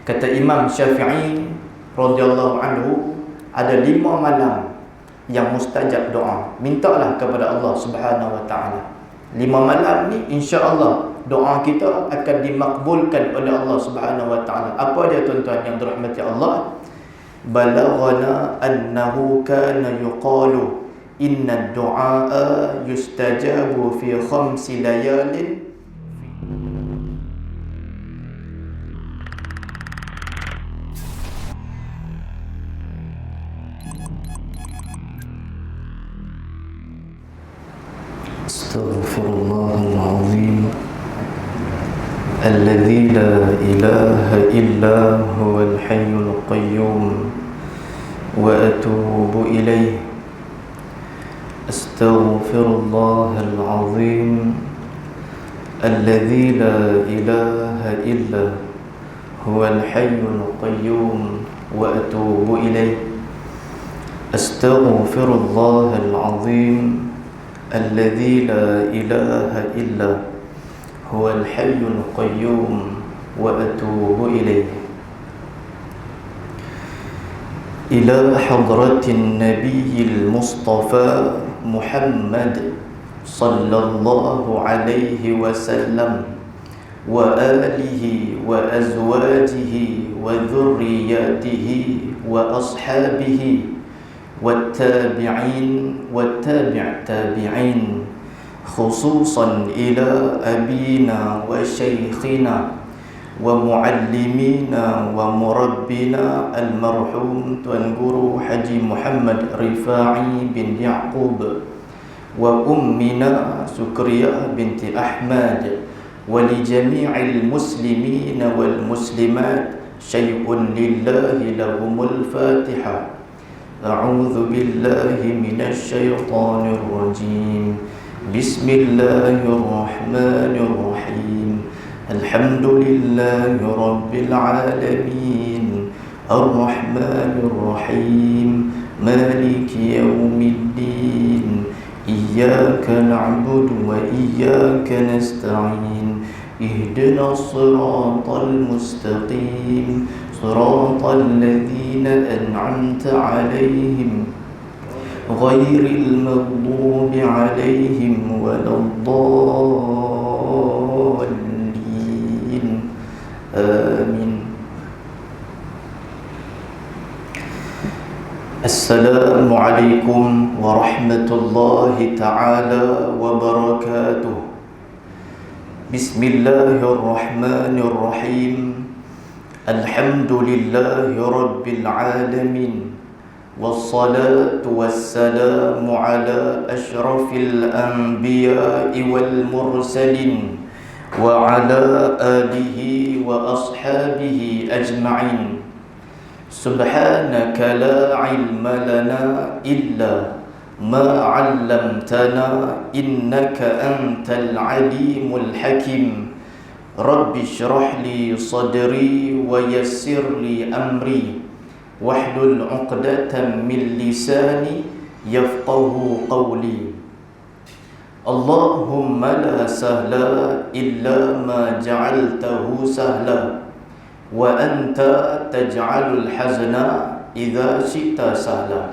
Kata Imam Syafi'i radhiyallahu anhu, ada 5 malam yang mustajab doa. Mintalah kepada Allah Subhanahu wa taala. 5 malam ni insya-Allah doa kita akan dimakbulkan oleh Allah Subhanahu wa taala. Apa dia tuan-tuan yang dirahmati Allah? Balaghana annahu kana yuqalu inna ad-du'a yustajabu fi 5 layalin. Astaghfirullahal azim alladzi la ilaha illa huwal hayyul qayyum wa atubu ilaih. Astaghfirullahal azim alladzi la ilaha illa huwal hayyul qayyum wa atubu ilaih. Astaghfirullahal azim الذي لا إله إلا هو الحي القيوم وأتوب إليه. إلى حضرة النبي المصطفى محمد صلى الله عليه وسلم وآله وأزواجه وذرياته وأصحابه والتابعين والتابع تابعين، خصوصا إلى أبينا وشيخنا ومعلمينا ومربنا المرحوم تون غورو حجي محمد رفاعي بن يعقوب، وأمنا سكرية بنت أحمد، ولجميع المسلمين والمسلمات. شيء لله لهم الفاتحة. أعوذ بالله من الشيطان الرجيم. بسم الله الرحمن الرحيم. الحمد لله رب العالمين الرحمن الرحيم مالك يوم الدين إياك نعبد وإياك نستعين اهدنا الصراط المستقيم صراط الذين أنعمت عليهم غير المغضوب عليهم ولا الضالين آمين. السلام عليكم ورحمة الله تعالى وبركاته. بسم الله الرحمن الرحيم. الحمد لله رب العالمين، والصلاة والسلام على أشرف الأنبياء والمرسلين وعلى آله وأصحابه أجمعين. سبحانك لا علم لنا إلا ما علمتنا إنك أنت العليم الحكيم. رب اشرح لي صدري ويسر لي أمري واحلل عقدة من لساني يفقه قولي. اللهم لا سهل إلا ما جعلته سهلا وأنت تجعل الحزن إذا شئت سهلا.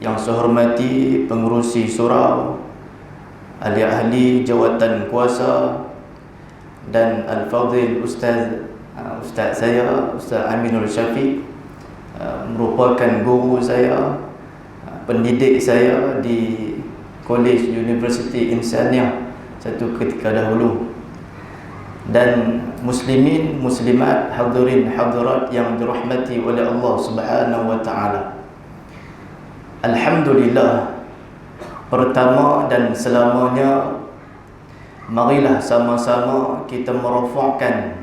Yang saya hormati pengerusi surau, ahli-ahli jawatan kuasa, dan Al-Fadhil Ustaz saya, Ustaz Aminul Syafiq, merupakan guru saya, pendidik saya di College University Insaniah satu ketika dahulu. Dan muslimin, muslimat, hadirin hadirat yang dirahmati oleh Allah Subhanahu wa taala. Alhamdulillah, pertama dan selamanya marilah sama-sama kita merafakkan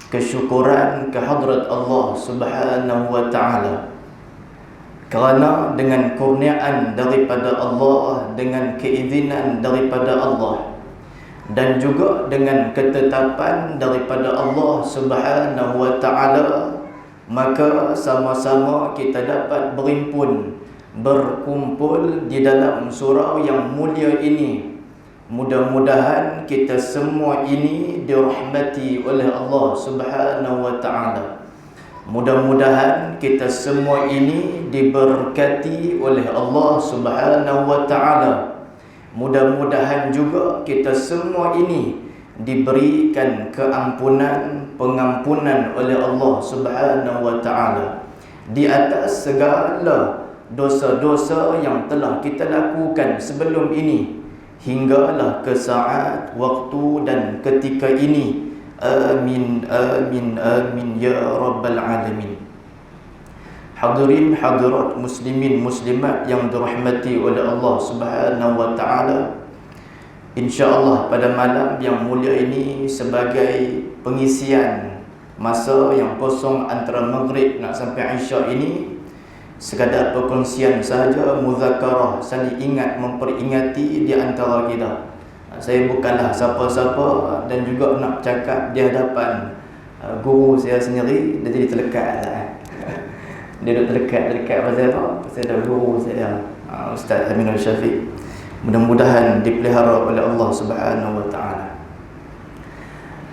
kesyukuran kehadrat Allah Subhanahu wa taala, kerana dengan kurniaan daripada Allah, dengan keizinan daripada Allah, dan juga dengan ketetapan daripada Allah Subhanahu wa taala, maka sama-sama kita dapat berkumpul di dalam surau yang mulia ini Mudah-mudahan kita semua ini dirahmati oleh Allah Subhanahu wa ta'ala. Mudah-mudahan kita semua ini diberkati oleh Allah Subhanahu wa ta'ala. Mudah-mudahan juga kita semua ini diberikan pengampunan oleh Allah Subhanahu wa ta'ala di atas segala dosa-dosa yang telah kita lakukan sebelum ini hinggalah ke saat, waktu dan ketika ini. Amin, amin, amin ya rabbal alamin. Hadirin hadirat muslimin muslimat yang dirahmati oleh Allah Subhanahu wa ta'ala, insya-Allah pada malam yang mulia ini sebagai pengisian masa yang kosong antara maghrib nak sampai isyak ini, sekadar perkongsian sahaja, muzakarah, saling ingat, memperingati di antara kita. Saya bukanlah siapa-siapa dan juga nak cakap di hadapan guru saya sendiri. Dia jadi terlekat lah. Dia duduk terlekat pasal apa? Pasal ada guru saya, Ustaz Aminul Syafiq. Mudah-mudahan dipelihara oleh Allah Subhanahu wa ta'ala.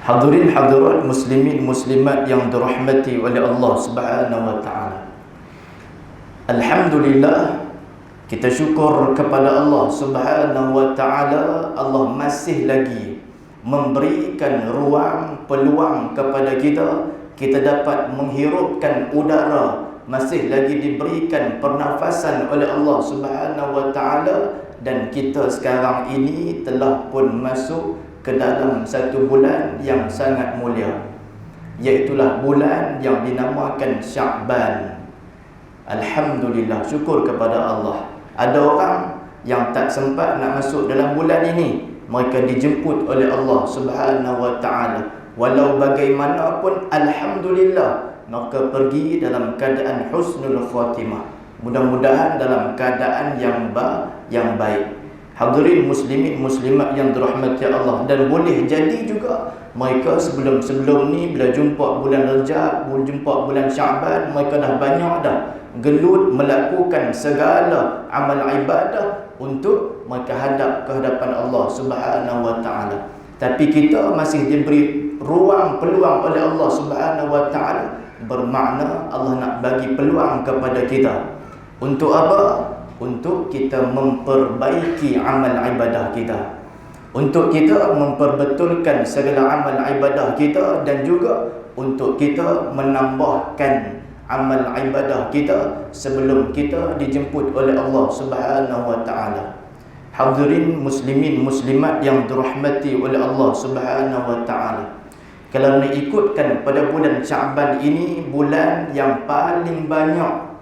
Hadirin hadirat muslimin muslimat yang dirahmati oleh Allah Subhanahu wa ta'ala. Alhamdulillah, kita syukur kepada Allah Subhanahu wa ta'ala. Allah masih lagi memberikan ruang, peluang kepada kita dapat menghirupkan udara, masih lagi diberikan pernafasan oleh Allah Subhanahu wa ta'ala. Dan kita sekarang ini telah pun masuk ke dalam satu bulan yang sangat mulia, iaitulah bulan yang dinamakan Sya'ban. Alhamdulillah, syukur kepada Allah. Ada orang yang tak sempat nak masuk dalam bulan ini, mereka dijemput oleh Allah Subhanahu wa ta'ala. Walau bagaimanapun, alhamdulillah, mereka pergi dalam keadaan husnul khatimah. Mudah-mudahan dalam keadaan yang baik. Hadirin muslimin muslimat yang dirahmati Allah. Dan boleh jadi juga mereka sebelum ni bila jumpa bulan Rajab, jumpa bulan Sya'ban, mereka dah banyak dah gelut melakukan segala amal ibadah untuk mereka hadap ke hadapan Allah Subhanahu wa ta'ala. Tapi kita masih diberi ruang, peluang oleh Allah Subhanahu wa ta'ala. Bermakna Allah nak bagi peluang kepada kita. Untuk apa? Untuk kita memperbaiki amal ibadah kita, untuk kita memperbetulkan segala amal ibadah kita, dan juga untuk kita menambahkan amal ibadah kita sebelum kita dijemput oleh Allah Subhanahu wa ta'ala. Hadirin muslimin muslimat yang dirahmati oleh Allah Subhanahu wa ta'ala, kalau nak ikutkan pada bulan Sya'ban ini, bulan yang paling banyak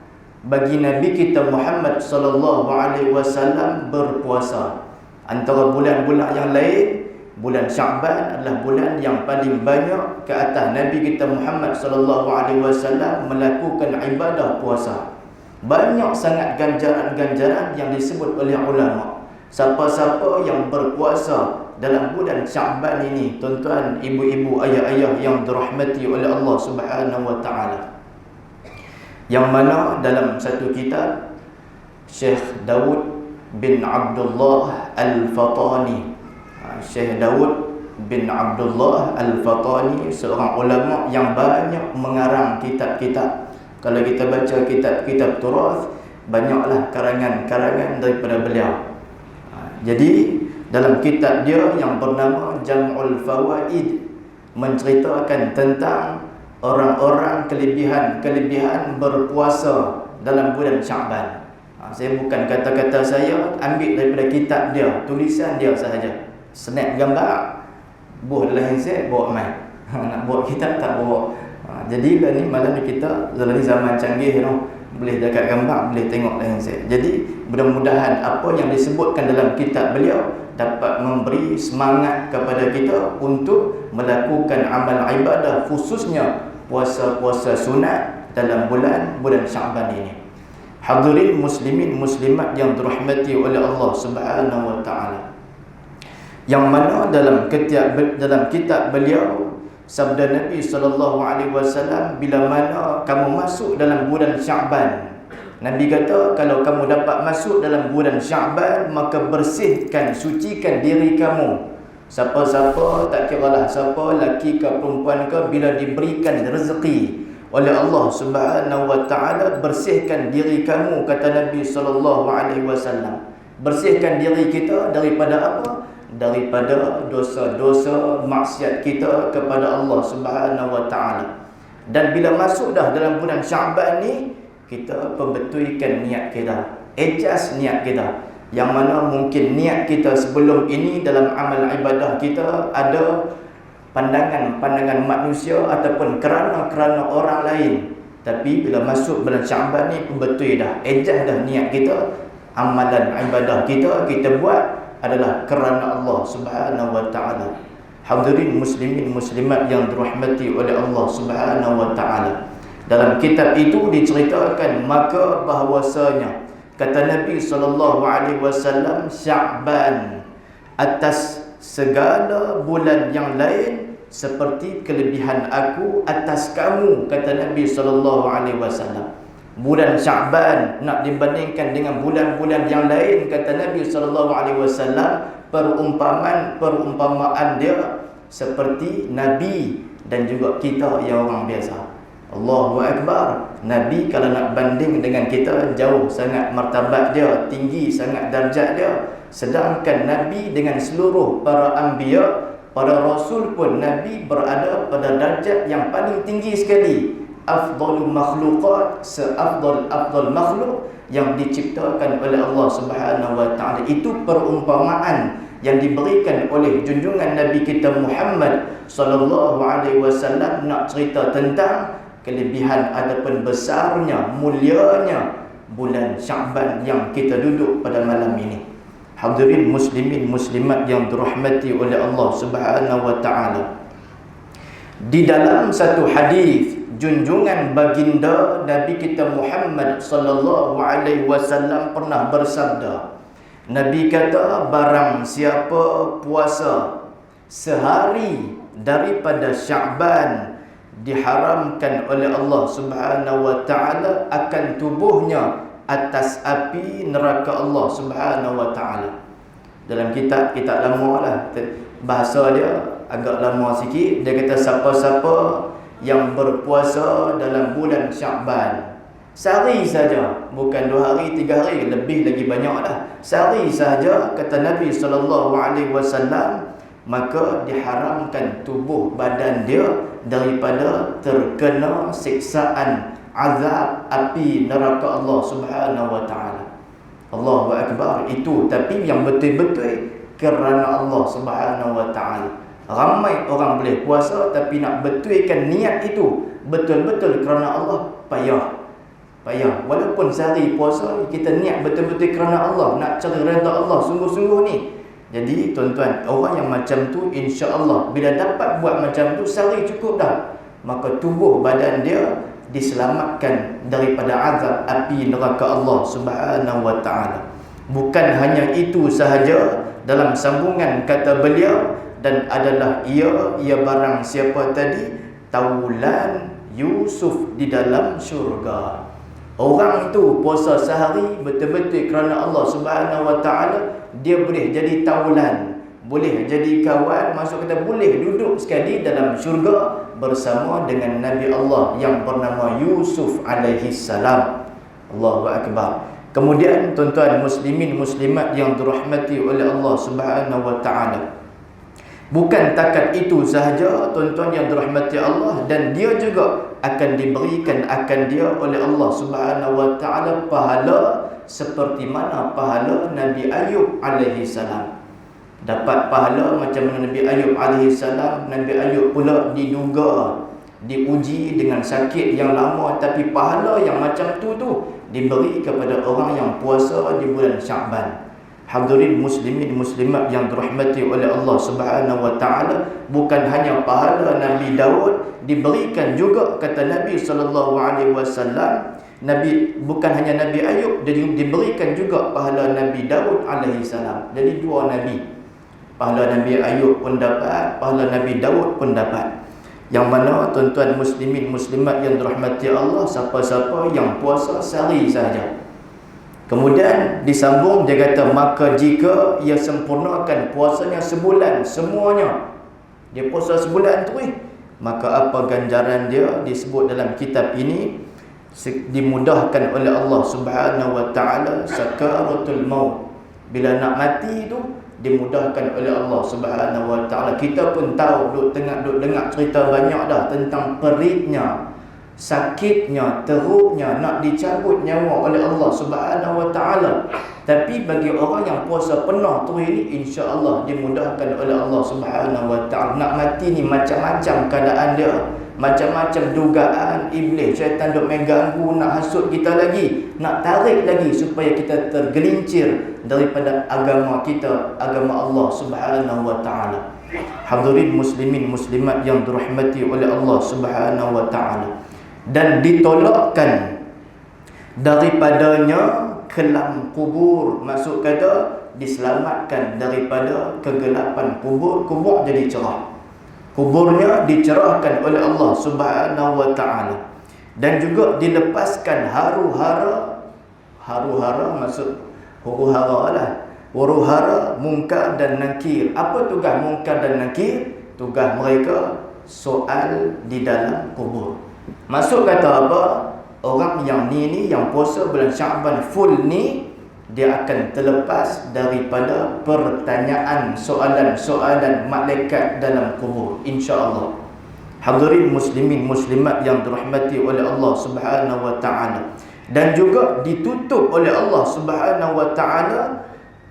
bagi Nabi kita Muhammad sallallahu alaihi wasallam berpuasa. Antara bulan-bulan yang lain, bulan Sya'ban adalah bulan yang paling banyak ke atas Nabi kita Muhammad sallallahu alaihi wasallam melakukan ibadah puasa. Banyak sangat ganjaran-ganjaran yang disebut oleh ulama. Siapa-siapa yang berpuasa dalam bulan Sya'ban ini, tuan-tuan, ibu-ibu, ayah-ayah yang dirahmati oleh Allah Subhanahu wa ta'ala, yang mana dalam satu kitab Syekh Daud bin Abdullah Al-Fatani, Syekh Daud bin Abdullah Al-Fatani, seorang ulama yang banyak mengarang kitab-kitab. Kalau kita baca kitab-kitab turath, banyaklah karangan-karangan daripada beliau. Jadi dalam kitab dia yang bernama Jam'ul Fawaid, menceritakan tentang orang-orang kelebihan berpuasa dalam bulan Sya'ban. Saya bukan kata-kata saya, ambil daripada kitab dia, tulisan dia sahaja. Snap gambar, buah dalam handset, bawa mai. Nak bawa kitab tak bawa. Jadi ni malam ni kita dalam zaman canggih, boleh dekat gambar, boleh tengok dalam handset. Jadi mudah-mudahan apa yang disebutkan dalam kitab beliau dapat memberi semangat kepada kita untuk melakukan amal ibadah, khususnya puasa-puasa sunat dalam bulan Sya'ban ini. Hadirin muslimin muslimat yang dirahmati oleh Allah Subhanahu wa ta'ala, yang mana dalam kitab beliau sabda Nabi sallallahu alaihi wasallam, bila mana kamu masuk dalam bulan Sya'ban, Nabi kata, kalau kamu dapat masuk dalam bulan Sya'ban, maka bersihkan, sucikan diri kamu. Siapa-siapa, tak kiralah siapa, lelaki ke perempuan ke, bila diberikan rezeki oleh Allah Subhanahu wa ta'ala, bersihkan diri kamu, kata Nabi SAW. Bersihkan diri kita daripada apa? Daripada dosa-dosa maksiat kita kepada Allah Subhanahu wa ta'ala. Dan bila masuk dah dalam bulan Sya'ban ni, kita perbetulkan niat kita, adjust niat kita. Yang mana mungkin niat kita sebelum ini dalam amal ibadah kita ada pandangan-pandangan manusia ataupun kerana orang lain. Tapi bila masuk bulan Sya'ban ni, betul dah, adjust dah niat kita. Amalan ibadah kita buat adalah kerana Allah Subhanahu wa ta'ala. Hadirin muslimin muslimat yang dirahmati oleh Allah Subhanahu wa ta'ala, dalam kitab itu diceritakan maka bahawasanya, kata Nabi SAW, Sya'ban atas segala bulan yang lain seperti kelebihan aku atas kamu, kata Nabi SAW. Bulan Sya'ban nak dibandingkan dengan bulan-bulan yang lain, kata Nabi SAW, perumpamaan dia seperti Nabi dan juga kita yang orang biasa. Allahu Akbar. Nabi kalau nak banding dengan kita, jauh sangat martabat dia, tinggi sangat darjat dia. Sedangkan Nabi dengan seluruh para anbiya, para rasul pun, Nabi berada pada darjat yang paling tinggi sekali. Afdalul makhluqat, seafdal makhluk yang diciptakan oleh Allah Subhanahu wa ta'ala. Itu perumpamaan yang diberikan oleh junjungan Nabi kita Muhammad sallallahu alaihi wasallam, nak cerita tentang kelebihan ataupun besarnya, mulianya bulan Sya'ban yang kita duduk pada malam ini. Hadirin muslimin muslimat yang dirahmati oleh Allah Subhanahu wa ta'ala. Di dalam satu hadis, junjungan baginda Nabi kita Muhammad sallallahu alaihi wasallam pernah bersabda. Nabi kata, barang siapa puasa sehari daripada Sya'ban, diharamkan oleh Allah Subhanahu wa ta'ala akan tubuhnya atas api neraka Allah Subhanahu wa ta'ala. Dalam kitab lama lah, bahasa dia agak lama sikit. Dia kata, siapa-siapa yang berpuasa dalam bulan Sya'ban sehari saja, bukan 2 hari, 3 hari, lebih lagi banyak lah, sehari saja, kata Nabi SAW, maka diharamkan tubuh badan dia daripada terkena siksaan azab api neraka Allah Subhanahu wa ta'ala. Allahu Akbar. Itu tapi yang betul-betul kerana Allah Subhanahu wa ta'ala. Ramai orang boleh puasa, tapi nak betulkan niat itu betul-betul kerana Allah, payah. Walaupun sehari puasa, kita niat betul-betul kerana Allah, nak cari redha Allah sungguh-sungguh ni. Jadi tuan-tuan, orang yang macam tu, insya-Allah bila dapat buat macam tu, sehari cukup dah, maka tubuh badan dia diselamatkan daripada azab api neraka Allah Subhanahu wa ta'ala. Bukan hanya itu sahaja, dalam sambungan kata beliau, dan adalah ia barang siapa tadi, taulan Yusuf di dalam syurga. Orang itu puasa sehari betul-betul kerana Allah Subhanahu wa ta'ala, dia boleh jadi taulan, boleh jadi kawan, maksud kata boleh duduk sekali dalam syurga bersama dengan Nabi Allah yang bernama Yusuf alaihi salam. Allahu Akbar. Kemudian tuan-tuan muslimin muslimat yang dirahmati oleh Allah Subhanahu wa ta'ala, bukan takat itu sahaja tuan-tuan yang dirahmati Allah, dan dia juga akan diberikan akan dia oleh Allah Subhanahu wa ta'ala pahala seperti mana pahala Nabi Ayub alaihi salam. Dapat pahala macam mana Nabi Ayub alaihi salam. Nabi Ayub pula diduga diuji dengan sakit yang lama, tapi pahala yang macam tu diberi kepada orang yang puasa di bulan Sya'ban. Hadirin muslimin muslimat yang dirahmati oleh Allah Subhanahu wa ta'ala, bukan hanya pahala Nabi Daud diberikan juga, kata Nabi sallallahu alaihi wasallam. Bukan hanya Nabi Ayub, diberikan juga pahala Nabi Daud alaihi salam. Jadi 2 nabi. Pahala Nabi Ayub pun dapat, pahala Nabi Daud pun dapat. Yang mana tuan-tuan muslimin muslimat yang dirahmati Allah, siapa-siapa yang puasa sehari sahaja. Kemudian disambung dia kata, maka jika ia sempurnakan puasanya sebulan semuanya, dia puasa sebulan tu maka apa ganjaran dia disebut dalam kitab ini, dimudahkan oleh Allah Subhanahu wa taala sakaratul maut. Bila nak mati tu dimudahkan oleh Allah Subhanahu wa taala. Kita pun tahu duk dengar cerita banyak dah tentang peritnya, sakitnya, teruknya nak dicabut nyawa oleh Allah Subhanahu wa taala. Tapi bagi orang yang puasa penuh tu ini, insya-Allah dimudahkan oleh Allah Subhanahu wa taala. Nak mati ni macam-macam keadaan dia, macam-macam dugaan iblis, syaitan duk main ganggu, nak hasut kita lagi, nak tarik lagi supaya kita tergelincir daripada agama kita, agama Allah Subhanahu wa taala. Hadirin muslimin muslimat yang dirahmati oleh Allah Subhanahu wa taala. Dan ditolakkan daripadanya kelam kubur, maksud kata diselamatkan daripada kegelapan kubur. Kubur jadi cerah, kuburnya dicerahkan oleh Allah Subhanahu wa taala. Dan juga dilepaskan haru-hara, haru-hara maksud huru-hara lah, huru-hara munkar dan nakir. Apa tugas munkar dan nakir? Tugas mereka soal di dalam kubur. Maksud kata apa? Orang yang ni yang puasa bulan Syaban full ni, dia akan terlepas daripada pertanyaan, soalan-soalan malaikat dalam kubur, insya-Allah. Hadirin muslimin muslimat yang dirahmati oleh Allah Subhanahu wa taala. Dan juga ditutup oleh Allah Subhanahu wa taala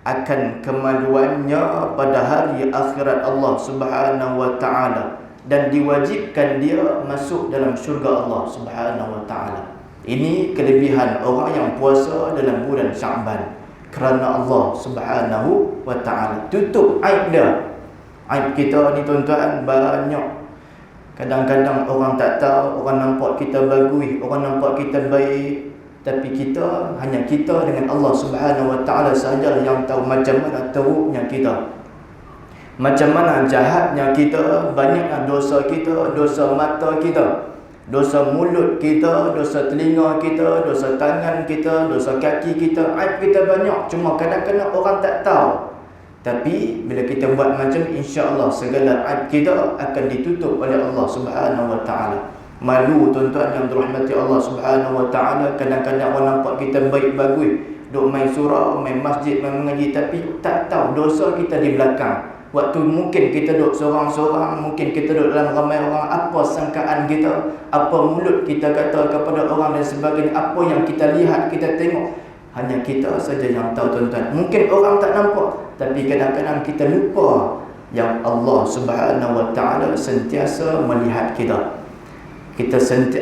akan kemaluannya pada hari akhirat Allah Subhanahu wa taala, dan diwajibkan dia masuk dalam syurga Allah Subhanahu wa taala. Ini kelebihan orang yang puasa dalam bulan Syaban, kerana Allah Subhanahu wa taala tutup aib dia. Aib kita ni tuan-tuan banyak. Kadang-kadang orang tak tahu, orang nampak kita bagus, orang nampak kita baik, tapi kita, hanya kita dengan Allah Subhanahu wa taala sahaja yang tahu macam mana teruknya kita, macam mana jahatnya kita, banyaknya dosa kita, dosa mata kita, dosa mulut kita, dosa telinga kita, dosa tangan kita, dosa kaki kita. Aib kita banyak, cuma kadang-kadang orang tak tahu. Tapi bila kita buat macam, insya-Allah segala aib kita akan ditutup oleh Allah Subhanahu wa taala. Malu tuan-tuan yang dirahmati Allah Subhanahu wa taala, kadang-kadang orang nampak kita baik bagus, duk main surau, main masjid, main mengaji, tapi tak tahu dosa kita di belakang. Waktu mungkin kita duduk seorang-seorang, mungkin kita duduk dalam ramai orang, apa sangkaan kita, apa mulut kita kata kepada orang dan sebagainya, apa yang kita lihat, kita tengok, hanya kita saja yang tahu tuan-tuan. Mungkin orang tak nampak, tapi kadang-kadang kita lupa yang Allah Subhanahu wa taala sentiasa melihat kita.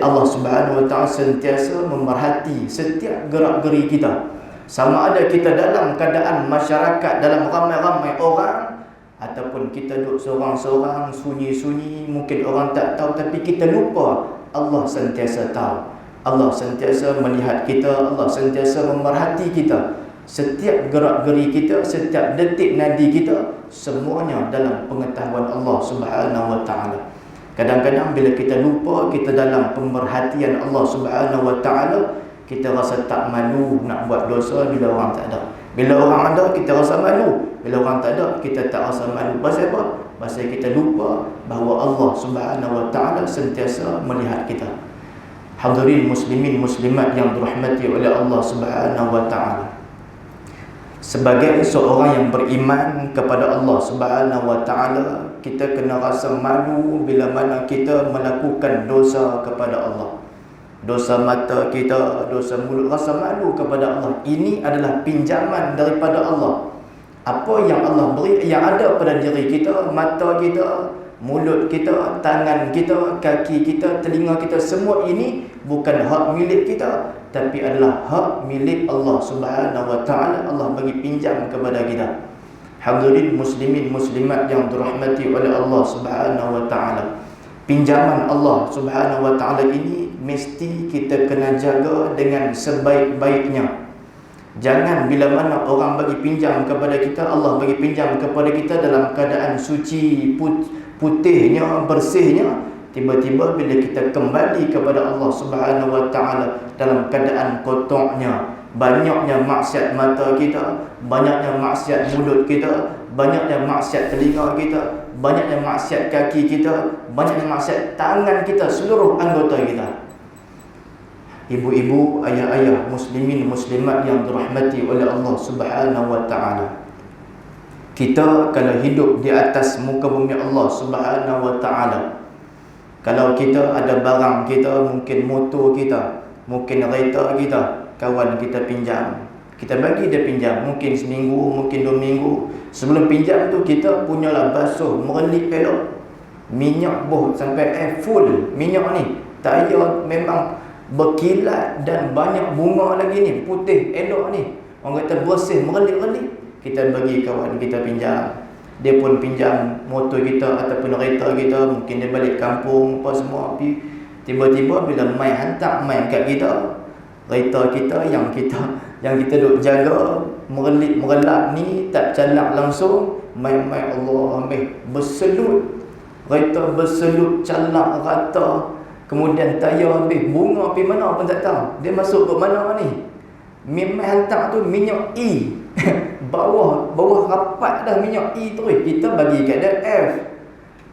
Allah Subhanahu wa taala sentiasa memerhati setiap gerak-geri kita. Sama ada kita dalam keadaan masyarakat, dalam ramai-ramai orang, ataupun kita duduk seorang-seorang, sunyi-sunyi, mungkin orang tak tahu, tapi kita lupa Allah sentiasa tahu. Allah sentiasa melihat kita, Allah sentiasa memerhati kita. Setiap gerak-geri kita, setiap detik nadi kita, semuanya dalam pengetahuan Allah Subhanahu wa taala. Kadang-kadang bila kita lupa kita dalam pemerhatian Allah Subhanahu wa taala, kita rasa tak malu nak buat dosa bila orang tak ada. Bila orang ada, kita rasa malu. Bila orang tak ada, kita tak rasa malu. Pasal apa? Pasal kita lupa bahawa Allah Subhanahu wa taala sentiasa melihat kita. Hadirin muslimin muslimat yang dirahmati oleh Allah Subhanahu wa taala. Sebagai seorang yang beriman kepada Allah Subhanahu wa taala, kita kena rasa malu bila mana kita melakukan dosa kepada Allah. Dosa mata kita, dosa mulut, rasa malu kepada Allah. Ini adalah pinjaman daripada Allah. Apa yang Allah beri, yang ada pada diri kita, mata kita, mulut kita, tangan kita, kaki kita, telinga kita, semua ini bukan hak milik kita, tapi adalah hak milik Allah Subhanahu wa taala. Allah bagi pinjam kepada kita. Hadirin muslimin muslimat yang dirahmati oleh Allah Subhanahu wa taala. Pinjaman Allah Subhanahu wa taala ini mesti kita kena jaga dengan sebaik-baiknya. Jangan bila mana orang bagi pinjam kepada kita, Allah bagi pinjam kepada kita dalam keadaan suci, putihnya, bersihnya, tiba-tiba bila kita kembali kepada Allah Subhanahu wa taala dalam keadaan kotornya, banyaknya maksiat mata kita, banyaknya maksiat mulut kita, banyaknya maksiat telinga kita, banyaknya maksiat kaki kita, banyaknya maksiat tangan kita, seluruh anggota kita. Ibu-ibu, ayah-ayah, muslimin, muslimat yang dirahmati oleh Allah Subhanahu wa taala. Kita kalau hidup di atas muka bumi Allah Subhanahu wa taala, kalau kita ada barang kita, mungkin motor kita, mungkin kereta kita, kawan kita pinjam, kita bagi dia pinjam, mungkin seminggu, mungkin 2 minggu. Sebelum pinjam tu kita punyalah basuh, merelip elok, minyak boh sampai full minyak ni, tayar memang berkilat dan banyak bunga lagi ni, putih elok ni, orang kata bersih, merelip-relip. Kita bagi kawan kita pinjam, dia pun pinjam motor kita ataupun kereta kita, mungkin dia balik kampung apa semua. Tiba-tiba bila mai hantar mai kat kita, kereta kita yang kita duk jaga, merelip merelap ni tak calak langsung, mai Allah ambil berselut, kereta berselut calak rata, kemudian tayar habis, bunga pergi mana pun tak tahu, dia masuk ke mana ni. Mai hantar tu minyak E bawah rapat dah minyak E tu, kita bagi kat dia F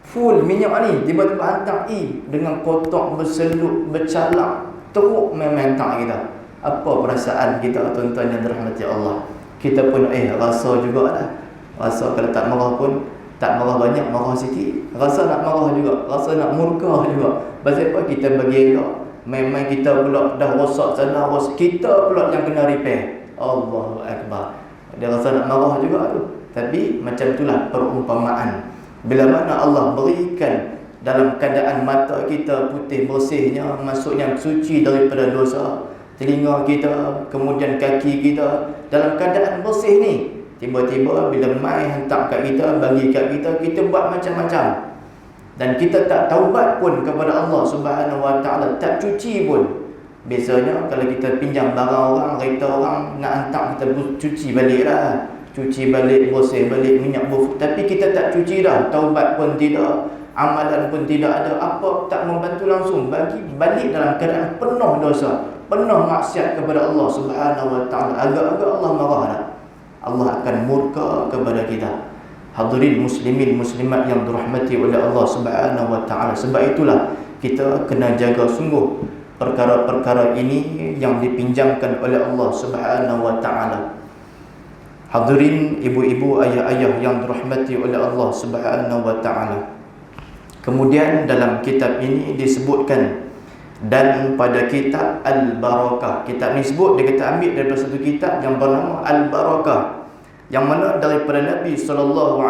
full minyak ni, tiba-tiba hantar E dengan kotak berselut bercalak, teruk memang hantar kita. Apa perasaan kita, tuan-tuan yang dirahmati Allah? Kita pun rasa jugalah, rasa kalau tak marah pun tak marah banyak, marah sikit, rasa nak marah juga, rasa nak murka juga. Pasal apa? Kita bagi elok, memang kita pula dah rosak sana, kita pula yang kena repair. Allahu Akbar. Dia rasa nak marah juga tu. Tapi macam itulah perumpamaan. Bila mana Allah berikan dalam keadaan mata kita putih bersihnya, maksudnya suci daripada dosa, telinga kita, kemudian kaki kita dalam keadaan bersih ni, tiba-tiba bila mai hantar kat kita, bagi kat kita, kita buat macam-macam. Dan kita tak taubat pun kepada Allah Subhanahu wa taala, tak cuci pun. Biasanya kalau kita pinjam barang orang, kereta orang, nak hantar kita cuci balik lah, cuci balik, bersih balik, minyak bufuk. Tapi kita tak cuci dah, taubat pun tidak, amalan pun tidak ada, apa tak membantu langsung, bagi balik dalam keadaan penuh dosa, penuh maksiat kepada Allah Subhanahu wa taala. Agak-agak Allah marah dah, Allah akan murka kepada kita. Hadirin muslimin muslimat yang dirahmati oleh Allah Subhanahu wa taala. Sebab itulah kita kena jaga sungguh perkara-perkara ini yang dipinjamkan oleh Allah Subhanahu wa taala. Hadirin ibu-ibu, ayah-ayah yang dirahmati oleh Allah Subhanahu wa taala. Kemudian dalam kitab ini disebutkan, dan pada kitab Al-Barakah, kitab ni sebut, dia kata ambil daripada satu kitab yang bernama Al-Barakah, yang mana daripada Nabi SAW.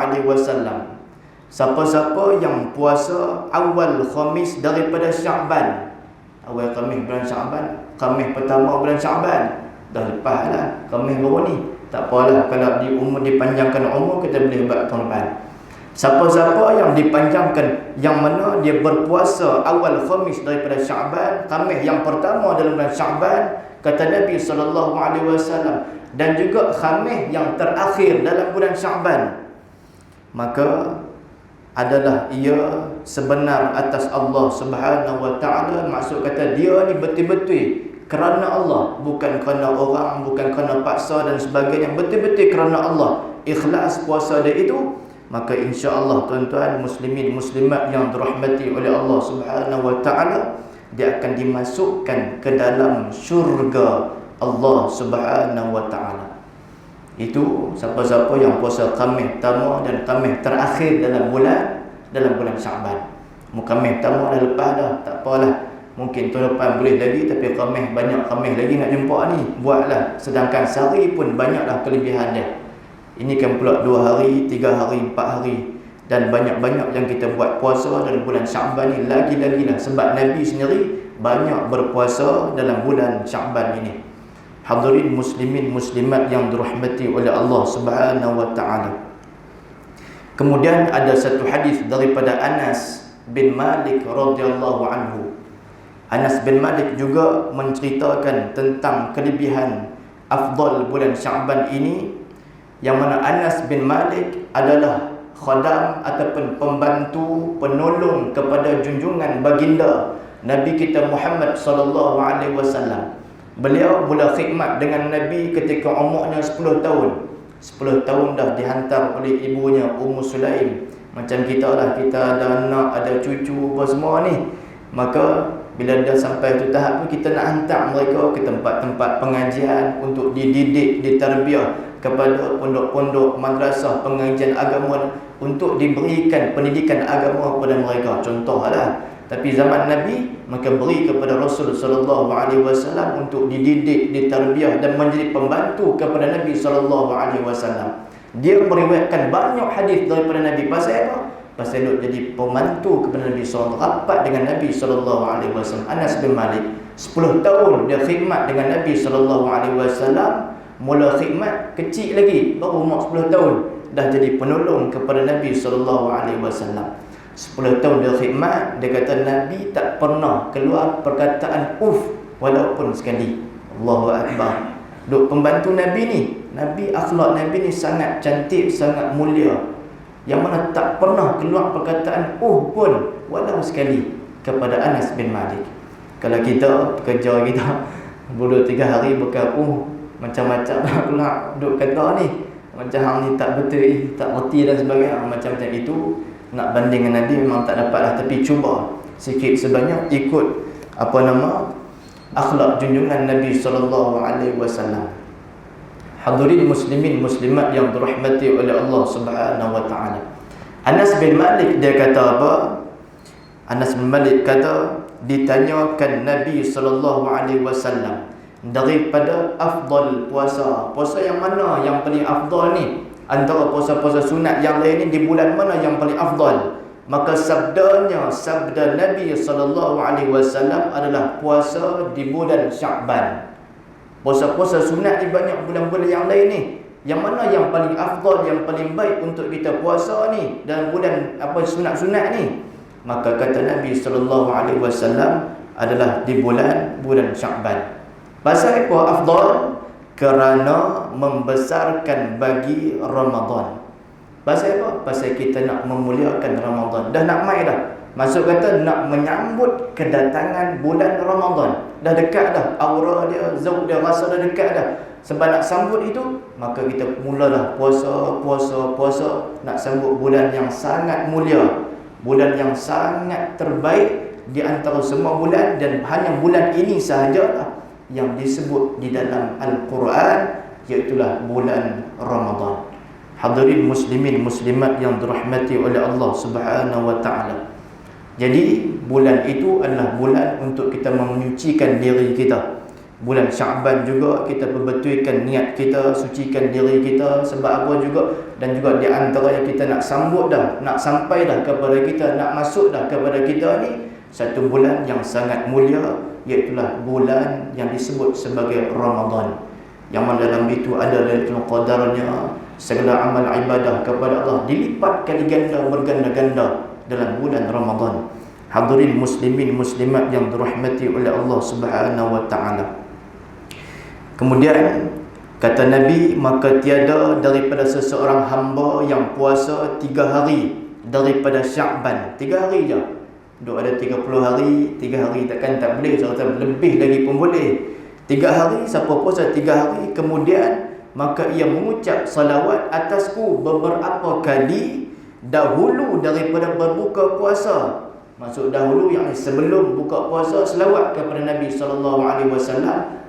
Siapa-siapa yang puasa awal Khamis daripada Sya'ban, awal Khamis bulan Sya'ban, Khamis pertama bulan Sya'ban, dah lepas lah Khamis baru ni, tak apalah, kalau dipanjangkan umur kita boleh buat tahun depan. Siapa-siapa yang dipanjangkan, yang mana dia berpuasa awal Khamis daripada Sya'ban, Khamis yang pertama dalam bulan Sya'ban, kata Nabi SAW, dan juga Khamis yang terakhir dalam bulan Sya'ban, maka adalah ia sebenar atas Allah Subhanahu wa taala. Maksud kata dia ni betul-betul kerana Allah, bukan kerana orang, bukan kerana paksa dan sebagainya, betul-betul kerana Allah, ikhlas puasa dia itu. Maka insya-Allah tuan-tuan muslimin muslimat yang dirahmati oleh Allah Subhanahu wa taala, dia akan dimasukkan ke dalam syurga Allah Subhanahu wa taala. Itu siapa-siapa yang puasa Khamis pertama dan Khamis terakhir dalam bulan Sya'ban. Khamis pertama dah lepas dah, tak apalah, mungkin tahun depan boleh lagi, tapi Khamis banyak Khamis lagi nak jumpa ni, buatlah. Sedangkan sehari pun banyaklah kelebihan dia. Ini kan pula 2 hari, 3 hari, 4 hari, dan banyak-banyak yang kita buat puasa dalam bulan Sya'ban ni, lagi-lagi lah, sebab Nabi sendiri banyak berpuasa dalam bulan Sya'ban ini. Hadirin muslimin muslimat yang dirahmati oleh Allah Subhanahu wa taala. Kemudian ada satu hadis daripada Anas bin Malik radhiyallahu anhu. Anas bin Malik juga menceritakan tentang kelebihan afdal bulan Sya'ban ini, yang mana Anas bin Malik adalah khadam ataupun pembantu, penolong kepada junjungan baginda Nabi kita Muhammad sallallahu alaihi wasallam. Beliau mula khidmat dengan Nabi ketika umurnya 10 tahun. 10 tahun dah dihantar oleh ibunya Ummu Sulaim. Macam kita lah, kita ada anak, ada cucu apa semua ni. Maka bila dah sampai tu tahap tu, kita nak hantar mereka ke tempat-tempat pengajian untuk dididik, ditarbiah kepada pondok-pondok, madrasah, pengajian agama, untuk diberikan pendidikan agama kepada mereka. Contohlah. Tapi zaman Nabi, maka beri kepada Rasul sallallahu alaihi wasallam untuk dididik, ditarbiah dan menjadi pembantu kepada Nabi sallallahu alaihi wasallam. Dia meriwayatkan banyak hadis daripada Nabi. Pasal apa? Pasal dia jadi pembantu kepada Nabi sallallahu alaihi wasallam, rapat dengan Nabi sallallahu alaihi wasallam. Anas bin Malik 10 tahun dia khidmat dengan Nabi sallallahu alaihi wasallam. Mula khidmat kecil lagi, baru umur 10 tahun dah jadi penolong kepada Nabi sallallahu alaihi wasallam. 10 tahun dia khidmat, dia kata Nabi tak pernah keluar perkataan walaupun sekali. Allahu Akbar. Duk pembantu Nabi ni, Nabi, akhlak Nabi ni sangat cantik, sangat mulia, yang mana tak pernah keluar perkataan pun walau sekali kepada Anas bin Malik. Kalau kita, pekerja kita boleh 3 hari bukan macam-macam dah pula duk kata ni, macam hang ni tak betul, tak reti dan sebagainya, macam-macam itu. Nak banding dengan Nabi memang tak dapat lah. Tapi cuba sikit sebanyak ikut akhlak junjungan Nabi sallallahu alaihi wasallam. Hadirin muslimin muslimat yang dirahmati oleh Allah Subhanahu wa taala. Anas bin Malik dia kata apa? Anas bin Malik kata ditanyakan Nabi sallallahu alaihi wasallam daripada afdal puasa. Puasa yang mana yang paling afdal ni? Antara puasa-puasa sunat yang lain ni, di bulan mana yang paling afdal? Maka sabda Nabi sallallahu alaihi wasallam adalah puasa di bulan Sya'ban. Puasa-puasa sunat di banyak bulan-bulan yang lain ni, yang mana yang paling afdal, yang paling baik untuk kita puasa ni dalam bulan sunat-sunat ni? Maka kata Nabi sallallahu alaihi wasallam adalah di bulan Sya'ban. Pasal apa afdal? Kerana membesarkan bagi Ramadan. Pasal apa? Pasal kita nak memuliakan Ramadan. Dah nak mai dah. Maksud kata nak menyambut kedatangan bulan Ramadan. Dah dekat dah. Aura dia, zauq dia, rasa dah dekat dah. Sebab nak sambut itu, maka kita mulalah puasa. Nak sambut bulan yang sangat mulia, bulan yang sangat terbaik di antara semua bulan, dan hanya bulan ini sahajalah yang disebut di dalam Al-Quran, iaitulah bulan Ramadan. Hadirin muslimin muslimat yang dirahmati oleh Allah Subhanahu wa taala. Jadi bulan itu adalah bulan untuk kita menyucikan diri kita. Bulan Sya'ban juga kita perbetulkan niat kita, sucikan diri kita. Sebab apa juga? Dan juga di antara yang kita nak sambut dah, nak sampai dah kepada kita, nak masuk dah kepada kita ni, satu bulan yang sangat mulia, iaitulah bulan yang disebut sebagai Ramadan, yang mana dalam itu ada Lailatul Qadarnya. Segala amal ibadah kepada Allah dilipat kali ganda, berganda-ganda dalam bulan Ramadan. Hadirin muslimin muslimat yang dirahmati oleh Allah Subhanahu wa taala. Kemudian kata Nabi, maka tiada daripada seseorang hamba yang puasa 3 hari daripada Sya'ban. 3 hari je. Duk ada 30 hari, 3 hari takkan tak boleh. Serta lebih lagi pun boleh. 3 hari, siapa puasa 3 hari, kemudian maka ia mengucap salawat atasku beberapa kali dahulu daripada berbuka puasa. Maksud dahulu yang sebelum buka puasa, selawat kepada Nabi SAW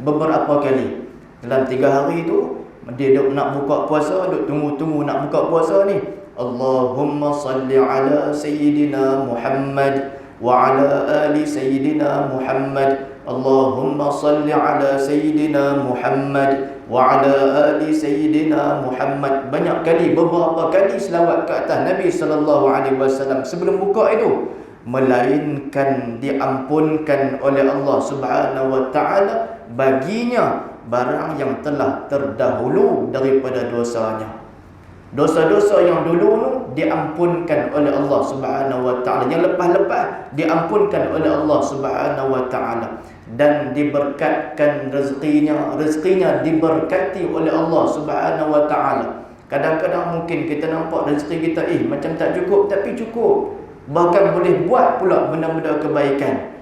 beberapa kali. Dalam 3 hari tu, dia duk nak buka puasa, duk tunggu-tunggu nak buka puasa ni. Allahumma salli ala Sayyidina Muhammad wa ala ali Sayyidina Muhammad. Allahumma salli ala Sayyidina Muhammad wa ala ali Sayyidina Muhammad. Banyak kali, beberapa kali selawat ke atas Nabi SAW sebelum buka itu, melainkan diampunkan oleh Allah Subhanahu wa taala baginya barang yang telah terdahulu daripada dosanya. Dosa-dosa yang dulu tu diampunkan oleh Allah Subhanahu wa taala, yang lepas-lepas diampunkan oleh Allah Subhanahu wa taala, dan diberkatkan rezekinya diberkati oleh Allah Subhanahu wa taala. Kadang-kadang mungkin kita nampak rezeki kita macam tak cukup, tapi cukup. Bahkan boleh buat pula benda-benda kebaikan.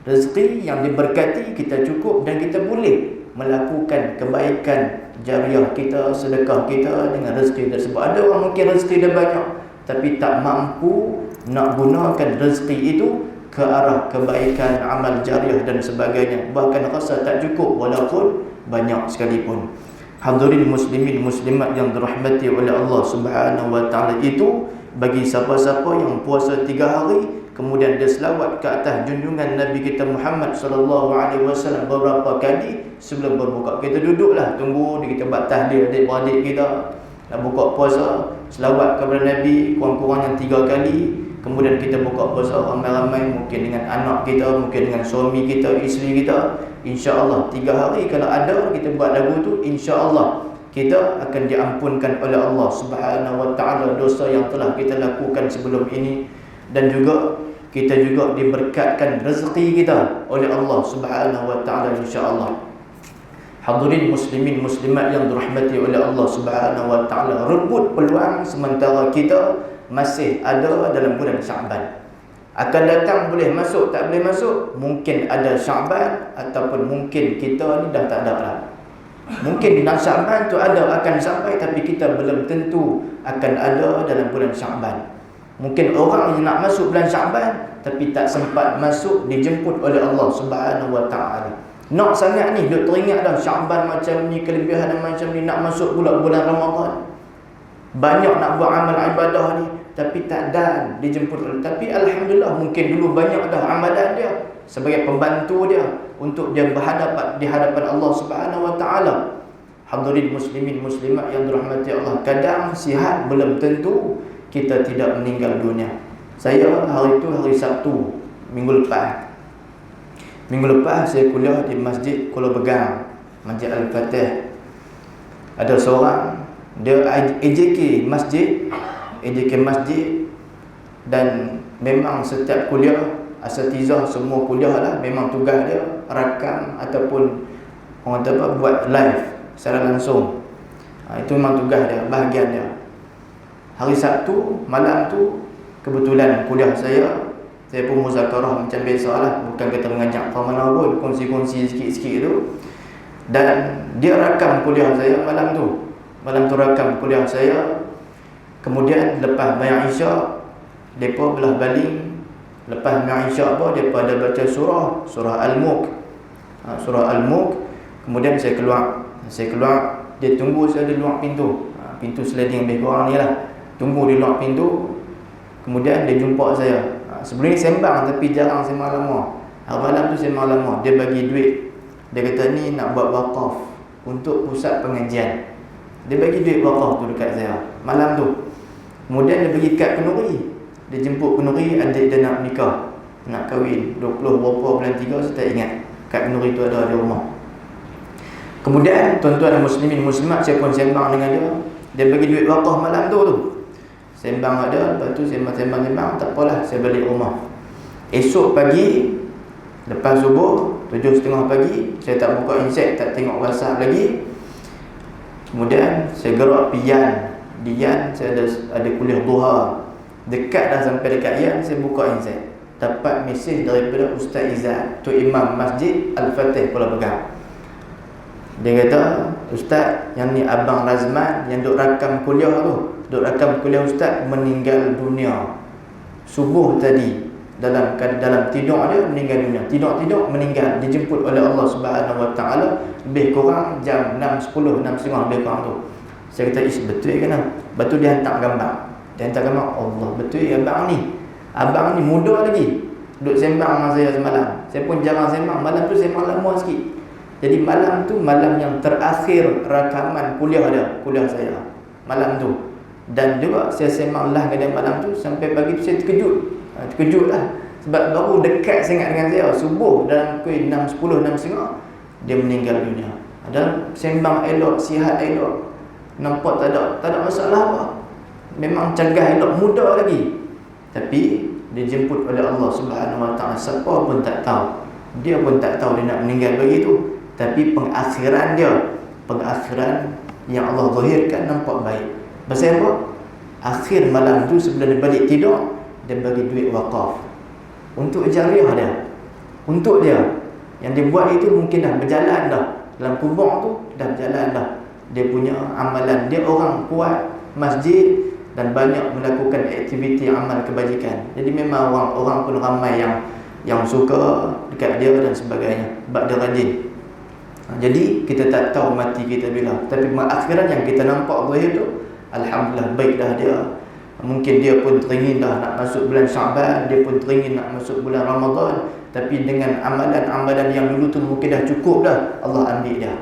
Rezeki yang diberkati kita cukup, dan kita boleh melakukan kebaikan jariah kita, sedekah kita dengan rezeki tersebut. Ada orang mungkin rezeki dia banyak, tapi tak mampu nak gunakan rezeki itu ke arah kebaikan, amal jariah dan sebagainya. Bahkan rasa tak cukup walaupun banyak sekalipun. Hadirin muslimin muslimat yang dirahmati oleh Allah Subhanahu wa taala, itu bagi siapa-siapa yang puasa 3 hari kemudian dia selawat ke atas junjungan Nabi kita Muhammad sallallahu alaihi wasallam beberapa kali sebelum berbuka. Kita duduklah tunggu kita buat tahlil adik-beradik kita nak buka puasa, selawat kepada Nabi kurang-kurangnya 3 kali. Kemudian kita buka puasa ramai-ramai, mungkin dengan anak kita, mungkin dengan suami kita, isteri kita. InsyaAllah 3 hari kalau ada kita buat lagu tu, InsyaAllah kita akan diampunkan oleh Allah Subhanahu wa ta'ala dosa yang telah kita lakukan sebelum ini. Dan juga kita juga diberkatkan rezeki kita oleh Allah Subhanahu wa ta'ala, insyaAllah. Hadirin muslimin muslimat yang dirahmati oleh Allah Subhanahu wa ta'ala, rebut peluang sementara kita masih ada dalam bulan Sya'ban. Akan datang boleh masuk, tak boleh masuk, mungkin ada Sya'ban, ataupun mungkin kita ni dah tak ada lah. Mungkin bulan Sya'ban tu ada, akan sampai, tapi kita belum tentu akan ada dalam bulan Sya'ban. Mungkin orang yang nak masuk bulan Sya'ban tapi tak sempat masuk, dijemput oleh Allah Subhanahu wa ta'ala. Nak sangat ni, duk teringat dah Sya'ban macam ni, kelebihan macam ni, nak masuk pula bulan Ramadan. Banyak nak buat amal ibadah ni, tapi tak dan dijemput oleh. Tapi alhamdulillah, mungkin dulu banyak dah amalan dia sebagai pembantu dia untuk dia berhadapan di hadapan Allah Subhanahu wa taala. Hadirin muslimin muslimat yang dirahmati Allah, kadang sihat belum tentu kita tidak meninggal dunia. Saya hari itu hari Sabtu minggu lepas saya kuliah di Masjid Kuala Begang, Masjid Al-Fatih. Ada seorang dia AJK masjid, dan memang setiap kuliah asatizah semua kuliah lah, memang tugas dia rakam ataupun orang kata apa, buat live secara langsung. Itu memang tugas dia, bahagian dia. Hari Sabtu malam tu kebetulan kuliah saya pun muzakarah macam biasa lah, bukan kata mengajak mana pun, kongsi-kongsi sikit-sikit tu. Dan dia rakam kuliah saya malam tu rakam kuliah saya. Kemudian lepas bayar isyak, mereka belah baling. Lepas bayar isyak mereka ada baca surah Al-Mulk. Surah Al-Mulk. Kemudian saya keluar, dia tunggu saya di luar pintu. Pintu sliding lebih kurang ni lah. Tunggu di luar pintu. Kemudian dia jumpa saya. Sebelum ni sembang tapi jarang sembang lama. Hari malam tu sembang lama. Dia bagi duit. Dia kata ni nak buat wakaf untuk pusat pengajian. Dia bagi duit wakaf tu dekat saya malam tu. Kemudian dia bagi kad kenduri. Dia jemput kenduri, adik dia nak nikah, nak kahwin 20 berapa bulan 3, saya tak ingat. Kad kenduri tu ada di rumah. Kemudian tuan-tuan muslimin muslimat, saya pun sembang dengan dia. Dia bagi duit wakaf malam tu. Sembang ada, lepas tu sembang, tak apalah, saya balik rumah. Esok pagi lepas subuh 7.30 pagi, saya tak buka insek, tak tengok WhatsApp lagi. Kemudian saya gerak pergi Yan, saya ada kuliah duha. Dekat dah sampai dekat Yan, saya buka insek, dapat mesej daripada Ustaz Izzat, tu Imam Masjid Al-Fatih Kuala Begang. Dia kata, Ustaz, yang ni Abang Razman yang duk rakam kuliah Ustaz meninggal dunia subuh tadi. Dalam tidur dia meninggal dunia. Tidur meninggal, dijemput oleh Allah Subhanahu wa taala lebih kurang jam 6.10, 6.30 lebih kurang tu. Saya kata, betul ke nak? Lepas tu dia hantar gambar. Allah, betul abang ni muda lagi. Duduk sembang dengan saya semalam. Saya pun jarang sembang. Malam tu sembang lama sikit. Jadi malam tu malam yang terakhir rakaman kuliah saya. Malam tu. Dan juga saya sembang lah dengan dia malam tu sampai pagi tu saya terkejut lah. Sebab baru dekat sangat dengan saya. Subuh dalam pukul 6.10, 6.30 dia meninggal dunia. Dan sembang elok, sihat elok, nampak tak ada masalah apa. Memang cagah elok, muda lagi. Tapi dijemput oleh Allah Subhanahu wa taala. Siapa pun tak tahu. Dia pun tak tahu dia nak meninggal begitu. Tapi pengakhiran yang Allah zahirkan nampak baik. Pasal apa? Akhir malam tu sebelum dia balik tidur, dia bagi duit wakaf untuk jariah dia, untuk dia. Yang dia buat itu mungkin dah berjalan dah, dalam kubur tu dah berjalan dah. Dia punya amalan, dia orang kuat masjid dan banyak melakukan aktiviti amal kebajikan. Jadi memang orang pun ramai yang suka dekat dia dan sebagainya, sebab dia rajin. Jadi kita tak tahu mati kita bila, tapi akhiran yang kita nampak zahir tu, alhamdulillah baik dah dia. Mungkin dia pun teringin dah nak masuk bulan Syaban, dia pun teringin nak masuk bulan Ramadan, tapi dengan amalan-amalan yang dulu tu mungkin dah cukup dah, Allah ambil dia.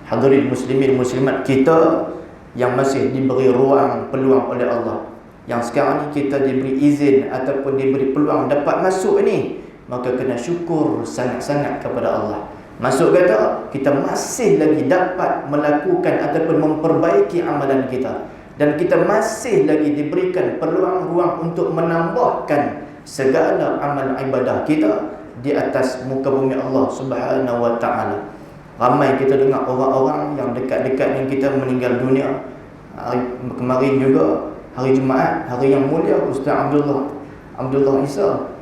Hadirin muslimin muslimat kita yang masih diberi ruang peluang oleh Allah, yang sekarang ni kita diberi izin ataupun diberi peluang dapat masuk ni, maka kena syukur sangat-sangat kepada Allah. Masuk kata kita masih lagi dapat melakukan ataupun memperbaiki amalan kita, dan kita masih lagi diberikan peluang ruang untuk menambahkan segala amal ibadah kita di atas muka bumi Allah Subhanahu wa taala. Ramai kita dengar orang-orang yang dekat-dekat dengan kita meninggal dunia. Kemarin juga hari Jumaat, hari yang mulia, Ustaz Abdullah Isa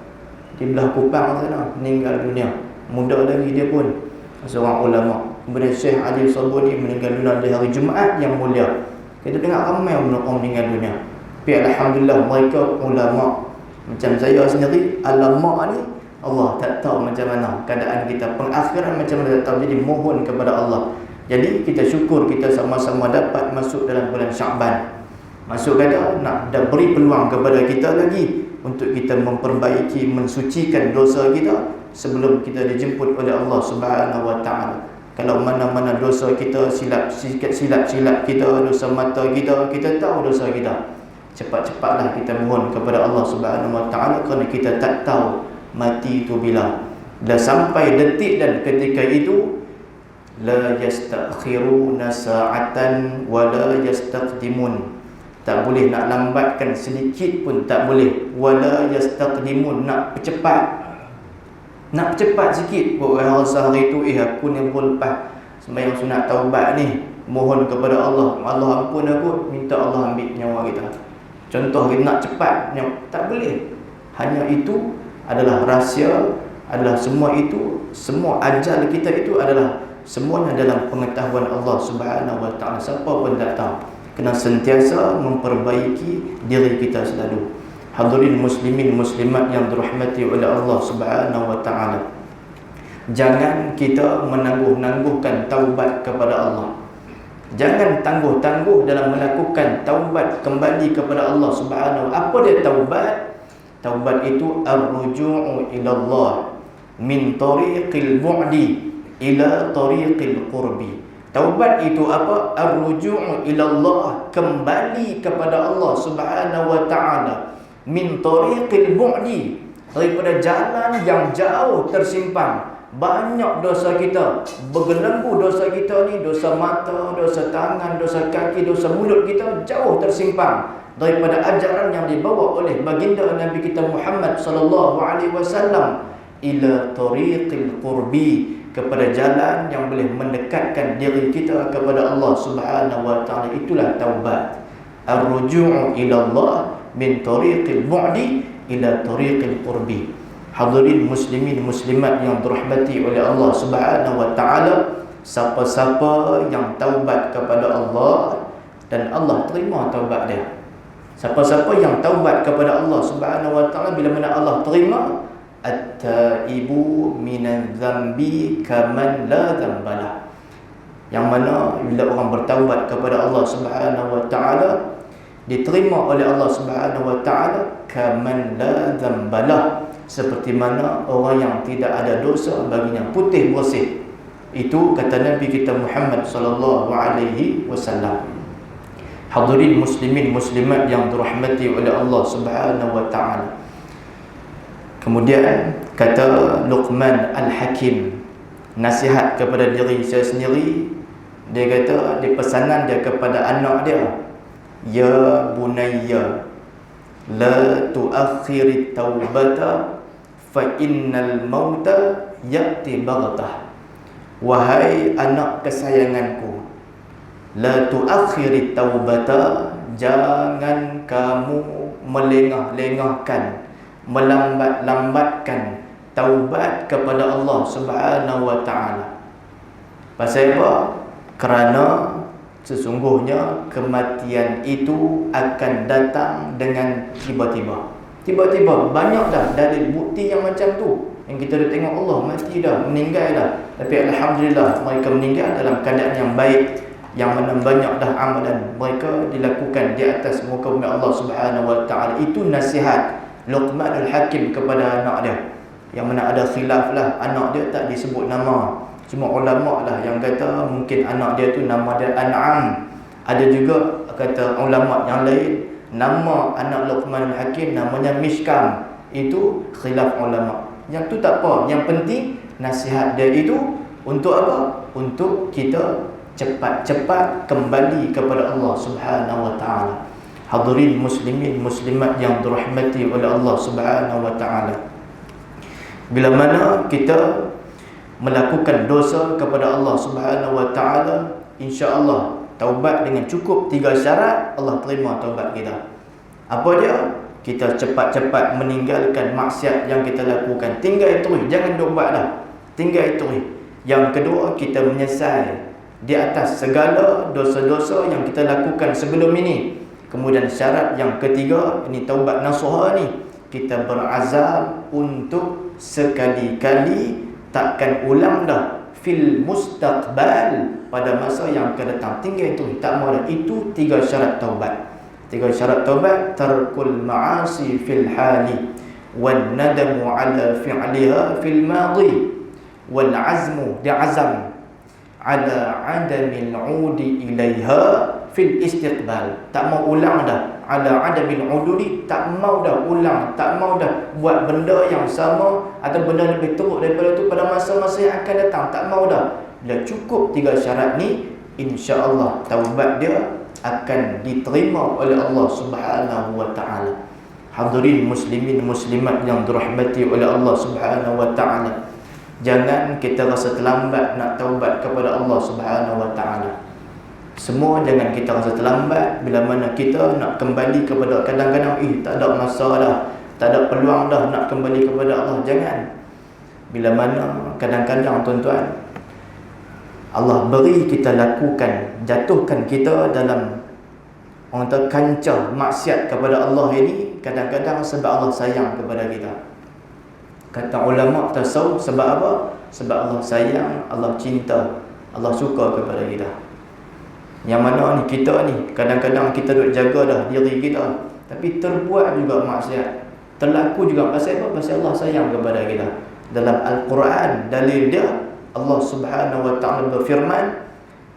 di belah Kupang sana meninggal dunia. Muda lagi dia pun, seorang ulama. Kemudian Syekh Ali Sabuni meninggal dunia di hari Jumaat yang mulia. Kita dengar ramai orang meninggal dunia. Tapi alhamdulillah mereka ulama. Macam saya sendiri, ulama ni Allah tak tahu macam mana keadaan kita, pengakhiran macam mana tak tahu. Jadi mohon kepada Allah. Jadi kita syukur kita sama-sama dapat masuk dalam bulan Syaban. Masuk kata nak dah beri peluang kepada kita lagi untuk kita memperbaiki, mensucikan dosa kita sebelum kita dijemput oleh Allah Subhanahu wa taala. Kalau mana-mana dosa kita, silap kita, dosa mata kita, kita tahu dosa kita, cepat-cepatlah kita mohon kepada Allah Subhanahu wa taala, kerana kita tak tahu mati itu bila. Dah sampai detik dan ketika itu, la yastakhiruna sa'atan wa la yastaqdimun. Tak boleh nak lambatkan sedikit pun tak boleh. Wala yastaqdimun, nak cepat sikit. Orang rasa hari tu aku ni baru lepas sembahyang sunat taubat ni, mohon kepada Allah, Allah ampun aku, minta Allah ambil nyawa kita. Contoh kita nak cepat, tak boleh. Hanya itu adalah rahsia, adalah semua itu, semua ajal kita itu adalah semuanya dalam pengetahuan Allah Subhanahu wa taala. Siapa pun tak tahu. Kena sentiasa memperbaiki diri kita selalu. Hadirin muslimin muslimat yang dirahmati oleh Allah Subhanahu wa taala. Jangan kita menangguh-nangguhkan taubat kepada Allah. Jangan tangguh-tangguh dalam melakukan taubat kembali kepada Allah Subhanahu. Apa dia taubat? Taubat itu ar-ruju'u ila Allah min tariqil bu'di ila tariqil qurbi. Taubat itu apa? Ar-ruju'u ila Allah, kembali kepada Allah Subhanahu wa taala, min tariqil bu'di, daripada jalan yang jauh tersimpan. Banyak dosa kita, bergelembung dosa kita ni, dosa mata, dosa tangan, dosa kaki, dosa mulut kita jauh tersimpan daripada ajaran yang dibawa oleh baginda Nabi kita Muhammad sallallahu alaihi wasallam, ila tariqil qurbi, kepada jalan yang boleh mendekatkan diri kita kepada Allah Subhanahu wa taala. Itulah taubat. Ar-ruju'u ila Allah min tariqil bu'di ila tariqil qurbi. Hadirin muslimin muslimat yang dirahmati oleh Allah Subhanahu wa taala, siapa-siapa yang taubat kepada Allah dan Allah terima taubat dia. Siapa-siapa yang taubat kepada Allah Subhanahu wa taala, bila mana Allah terima, at-taibu minadz dzambi kaman la dzambalah. Yang mana bila orang bertaubat kepada Allah Subhanahu wa taala, diterima oleh Allah Subhanahu wa taala kaman la dzambalah, seperti mana orang yang tidak ada dosa baginya, putih bersih. Itu kata Nabi kita Muhammad sallallahu alaihi wasallam. Hadirin muslimin muslimat yang dirahmati oleh Allah Subhanahu wa taala. Kemudian kata Luqman Al-Hakim, nasihat kepada diri saya sendiri. Dia kata, di pesanan dia kepada anak dia, ya bunayya la tuakhirit taubata fa innal mauta ya'ti baghtah. Wahai anak kesayanganku, la tuakhirit taubata, jangan kamu melengah-lengahkan, melambat-lambatkan taubat kepada Allah Subhanahu wa taala. Pasal apa? Kerana sesungguhnya kematian itu akan datang dengan tiba-tiba. Tiba-tiba, banyak dah dalil bukti yang macam tu. Yang kita dah tengok Allah mati dah, meninggal dah. Tapi Alhamdulillah mereka meninggal dalam keadaan yang baik, yang mana banyak dah amalan mereka dilakukan di atas muka bumi Allah Subhanahu wa taala. Itu nasihat Luqmanul Hakim kepada anak dia. Yang mana ada khilaf lah, anak dia tak disebut nama. Cuma ulama lah yang kata mungkin anak dia tu nama dia An'am. Ada juga kata ulama yang lain nama anak Luqmanul Hakim namanya Mishkam. Itu khilaf ulama. Yang tu tak apa, yang penting nasihat dia itu untuk apa? Untuk kita cepat-cepat kembali kepada Allah Subhanahu wa taala. Hadirin muslimin muslimat yang dirahmati oleh Allah Subhanahu wa taala. Bila mana kita melakukan dosa kepada Allah Subhanahu wa taala, insya-Allah taubat dengan cukup 3 syarat, Allah terima taubat kita. Apa dia? Kita cepat-cepat meninggalkan maksiat yang kita lakukan. Tinggal itu, jangan buat dah. Tinggal itu. Yang kedua, kita menyesal di atas segala dosa-dosa yang kita lakukan sebelum ini. Kemudian syarat yang ketiga, ini taubat nasuha ni, kita berazam untuk sekali-kali takkan ulang dah fil mustaqbal, pada masa yang akan datang. Tinggal itu, tak mau dah. Itu 3 syarat taubat. 3 syarat taubat: tarkul ma'asi fil hali, wan nadamu ala fi'liha fil madi, wal azmu di'azam ala adamil 'udi ilaiha fil istiqbal. Tak mau ulang dah. Ala adamil 'ududi, tak mau dah ulang, tak mau dah buat benda yang sama atau benda lebih teruk daripada itu pada masa-masa yang akan datang. Tak mau dah. Bila cukup 3 syarat ni, insya-Allah taubat dia akan diterima oleh Allah Subhanahu wa taala. Hadirin muslimin muslimat yang dirahmati oleh Allah Subhanahu wa taala. Jangan kita rasa terlambat nak taubat kepada Allah Subhanahu wa taala. Semua jangan kita rasa terlambat bila mana kita nak kembali kepada, kadang-kadang tak ada masa dah, tak ada peluang dah nak kembali kepada Allah. Jangan. Bila mana kadang-kadang tuan-tuan, Allah beri kita lakukan, jatuhkan kita dalam orang kata kancah maksiat kepada Allah ini, kadang-kadang sebab Allah sayang kepada kita. Kata ulama tasawuf, sebab apa? Sebab Allah sayang, Allah cinta, Allah suka kepada kita. Yang mana ni kita ni kadang-kadang kita duk jaga dah diri kita, tapi terbuat juga maksiat, terlaku juga. Pasal apa? Pasal Allah sayang kepada kita. Dalam Al-Quran dalil dia, Allah Subhanahu wa taala berfirman,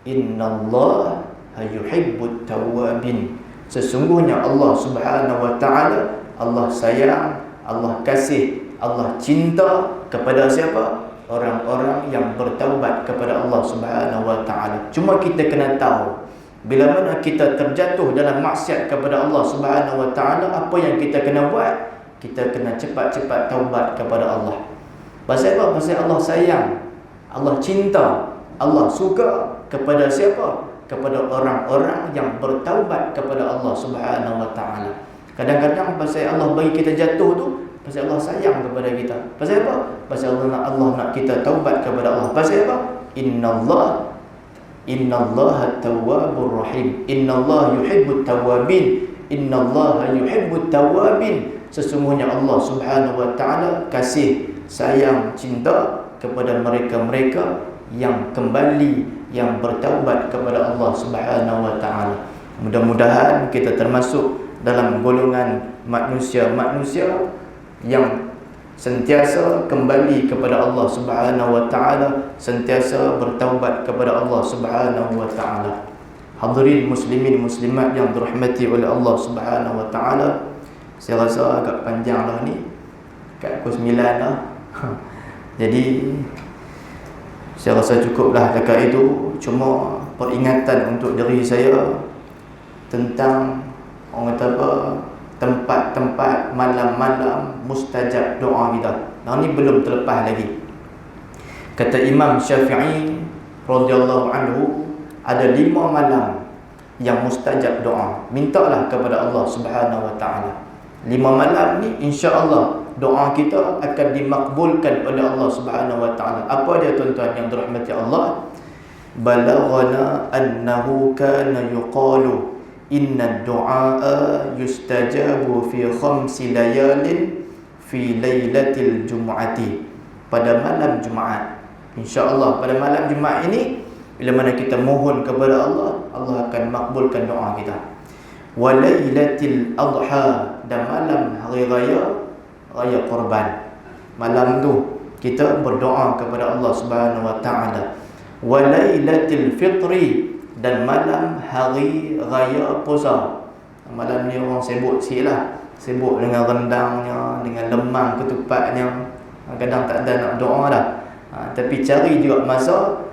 innallaha yuhibbut tawwabin. Sesungguhnya Allah Subhanahu wa taala, Allah sayang, Allah kasih, Allah cinta kepada siapa? Orang-orang yang bertaubat kepada Allah Subhanahu wa taala. Cuma kita kena tahu, bila mana kita terjatuh dalam maksiat kepada Allah Subhanahu wa taala, apa yang kita kena buat? Kita kena cepat-cepat taubat kepada Allah. Pasal apa? Pasal Allah sayang, Allah cinta, Allah suka kepada siapa? Kepada orang-orang yang bertaubat kepada Allah Subhanahu wa taala. Kadang-kadang pasal Allah bagi kita jatuh tu, pasal Allah sayang kepada kita. Pasal apa? Pasal Allah nak kita taubat kepada Allah. Pasal apa? Innallaha tawwabur rahim. Innallaha yuhibbut tawwabin. Innallaha yuhibbut tawwabin. Sesungguhnya Allah Subhanahu wa taala kasih, sayang, cinta kepada mereka-mereka yang kembali, yang bertaubat kepada Allah Subhanahu wa taala. Mudah-mudahan kita termasuk dalam golongan manusia-manusia yang sentiasa kembali kepada Allah Subhanahu wa taala, sentiasa bertaubat kepada Allah Subhanahu wa taala. Hadirin muslimin muslimat yang dirahmati oleh Allah Subhanahu wa taala, saya rasa agak panjang dah ni, kat pukul 9 dah. Jadi saya rasa cukuplah dekat itu. Cuma peringatan untuk diri saya tentang orang kata apa, tempat-tempat malam-malam mustajab doa kita. Nah, ni belum terlepas lagi. Kata Imam Syafi'i radhiyallahu anhu, ada 5 malam yang mustajab doa. Mintalah kepada Allah Subhanahu wa taala. 5 malam ni insya-Allah doa kita akan dimakbulkan oleh Allah Subhanahu wa taala. Apa dia tuan-tuan yang dirahmati Allah? Balaghana annahu kana yuqalu inna ad-du'a yustajabu fi 5 layalin fi lailatil jumu'ati. Pada malam Jumaat, insya-Allah pada malam Jumaat ini, bila mana kita mohon kepada Allah, Allah akan makbulkan doa kita. Wa lailatil adha, dan malam hari raya, raya korban. Malam tu kita berdoa kepada Allah Subhanahu wa taala. Wa lailatil fitri, dan malam hari raya puasa. Malam ni orang sibuk sikitlah, sibuk dengan rendangnya, dengan lemang ketupatnya. Kadang tak ada nak doa dah. Tapi cari juga masa,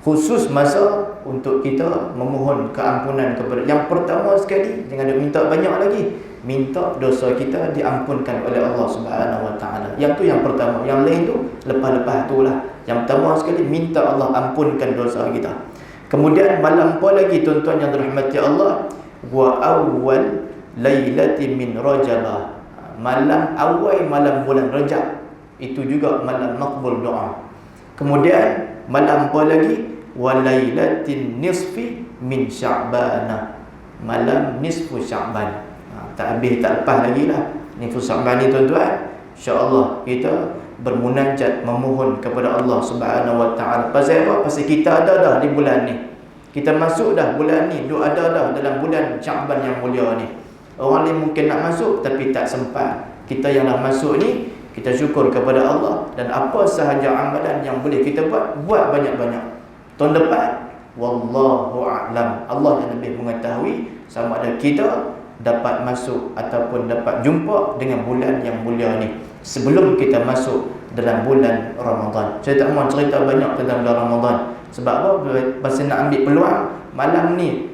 khusus masa untuk kita memohon keampunan kepada. Yang pertama sekali, jangan nak minta banyak lagi, minta dosa kita diampunkan oleh Allah Subhanahu wa taala. Yang tu yang pertama. Yang lain tu lepas-lepas tu lah. Yang pertama sekali, minta Allah ampunkan dosa kita. Kemudian malam apa lagi tuan-tuan yang dirahmati Allah? Wa awwal lailati min Rajab, malam awal malam bulan Rajab, itu juga malam makbul doa. Kemudian malam apa lagi? Wa lailatin nisfi min Sya'ban, malam nisfu Sya'ban. Tak habis tak lepas lagi lah nisfu Sya'ban ni tuan-tuan. InsyaAllah kita bermunajat, memohon kepada Allah Subhanahu wa taala. Pasal apa? Pasal kita ada dah di bulan ni. Kita masuk dah bulan ni, duk ada dah dalam bulan Sya'ban yang mulia ni. Orang lain mungkin nak masuk tapi tak sempat. Kita yang dah masuk ni, kita syukur kepada Allah, dan apa sahaja amalan yang boleh kita buat, buat banyak-banyak. Tahun depan, wallahu a'lam, Allah yang lebih mengetahui sama ada kita dapat masuk ataupun dapat jumpa dengan bulan yang mulia ni sebelum kita masuk dalam bulan Ramadan. Saya tak mahu cerita banyak tentang bulan Ramadan. Sebab apa? Pasal nak ambil peluang malam ni,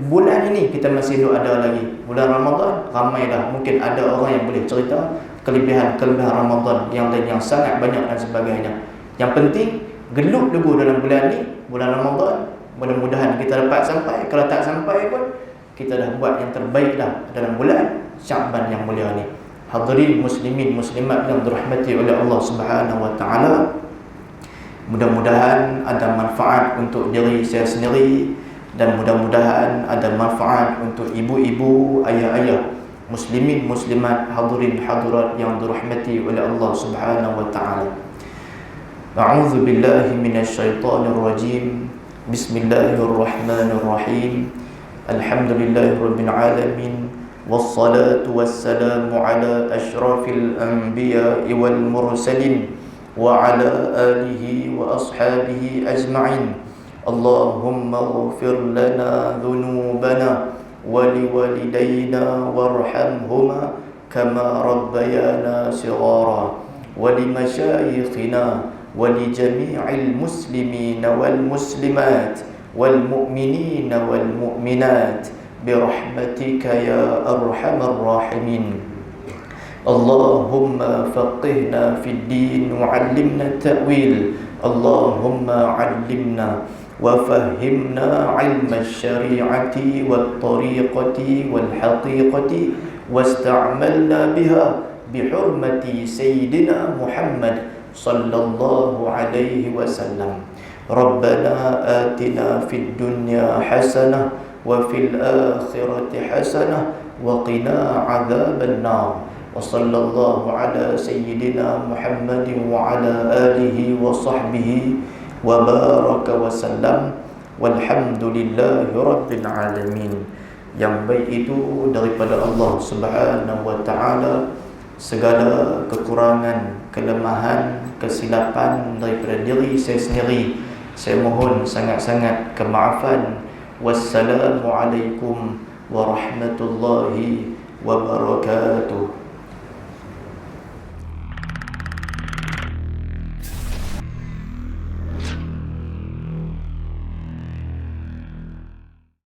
bulan ini kita masih ada lagi. Bulan Ramadan ramai dah. Mungkin ada orang yang boleh cerita kelebihan-kelebihan Ramadan yang lain yang sangat banyak dan sebagainya. Yang penting gelut dulu dalam bulan ni, bulan Ramadan. Mudah-mudahan kita dapat sampai. Kalau tak sampai pun, kita dah buat yang terbaik dah dalam bulan Sya'ban yang mulia ni. Hadirin muslimin muslimat yang dirahmati oleh Allah Subhanahu wa taala, mudah-mudahan ada manfaat untuk diri saya sendiri, dan mudah-mudahan ada manfaat untuk ibu-ibu, ayah-ayah, muslimin muslimat, hadirin hadirat yang dirahmati oleh Allah Subhanahu wa taala. A'udzu billahi minasyaitonir rajim. Bismillahirrahmanirrahim. Alhamdulillahirabbil alamin. Wassalatu wassalamu ala asyrafil anbiya'i wal mursalin wa ala alihi wa ashabihi ajma'in. Allahumma ighfir lana dhunubana wa liwalidayna warhamhuma kama rabbayana shighara, wa limashayikhina wa lijami'il muslimina wal muslimat wal mu'minina wal mu'minat birahmatika ya arhamar rahimin. Allahumma faqihna fid din wa 'allimna ta'wil. Allahumma 'allimna wa fahhimna 'ilma asy-syari'ati wat tariqati wal haqiqati wasta'malna biha bihurmati sayyidina Muhammad sallallahu alaihi wasallam. Rabbana atina fid dunya hasanah wa fil akhirati hasanah wa qina adzaban nar. Wa sallallahu ala sayyidina Muhammadin wa ala alihi wa sahbihi wa baraka wa sallam. Walhamdulillahi rabbil alamin. Yang baik itu daripada Allah Subhanahu wa taala. Segala kekurangan, kelemahan, kesilapan daripada diri saya sendiri, saya mohon sangat-sangat kemaafan. Wassalamualaikum warahmatullahi wabarakatuh.